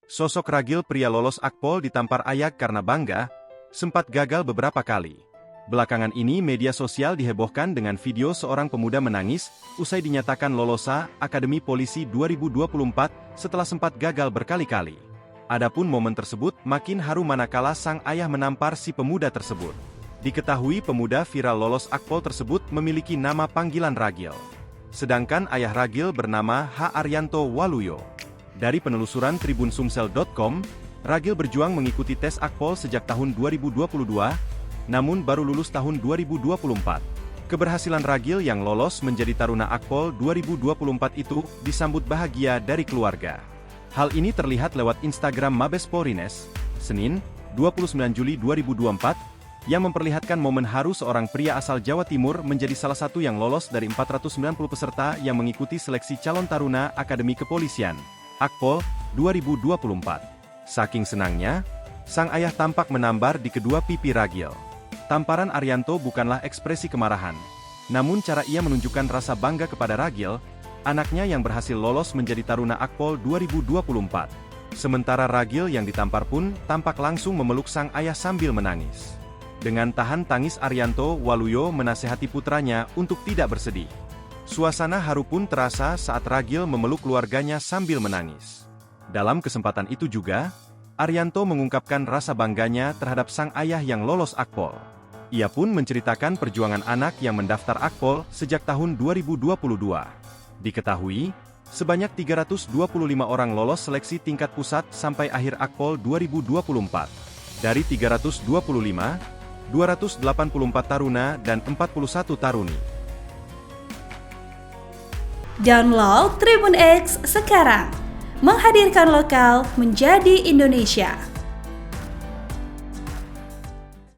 Sosok ragil pria lolos Akpol ditampar ayak karena bangga, sempat gagal beberapa kali. Belakangan ini media sosial dihebohkan dengan video seorang pemuda menangis usai dinyatakan lolosa Akademi Polisi 2024 setelah sempat gagal berkali-kali. Adapun momen tersebut makin haru manakala sang ayah menampar si pemuda tersebut. Diketahui pemuda viral lolos Akpol tersebut memiliki nama panggilan Ragil. Sedangkan ayah Ragil bernama H. Arianto Waluyo. Dari penelusuran tribunsumsel.com, Ragil berjuang mengikuti tes Akpol sejak tahun 2022, namun baru lulus tahun 2024. Keberhasilan Ragil yang lolos menjadi Taruna Akpol 2024 itu disambut bahagia dari keluarga. Hal ini terlihat lewat Instagram Mabes Polrines, Senin, 29 Juli 2024, yang memperlihatkan momen haru seorang pria asal Jawa Timur menjadi salah satu yang lolos dari 490 peserta yang mengikuti seleksi calon Taruna Akademi Kepolisian, Akpol 2024. Saking senangnya, sang ayah tampak menambar di kedua pipi Ragil. Tamparan Arianto bukanlah ekspresi kemarahan, namun cara ia menunjukkan rasa bangga kepada Ragil, anaknya yang berhasil lolos menjadi Taruna Akpol 2024. Sementara Ragil yang ditampar pun tampak langsung memeluk sang ayah sambil menangis. Dengan tahan tangis Arianto Waluyo menasehati putranya untuk tidak bersedih. Suasana haru pun terasa saat Ragil memeluk keluarganya sambil menangis. Dalam kesempatan itu juga, Arianto mengungkapkan rasa bangganya terhadap sang ayah yang lolos Akpol. Ia pun menceritakan perjuangan anak yang mendaftar Akpol sejak tahun 2022. Diketahui, sebanyak 325 orang lolos seleksi tingkat pusat sampai akhir Akpol 2024. Dari 325, 284 taruna dan 41 taruni. Download Tribun X sekarang, menghadirkan lokal menjadi Indonesia.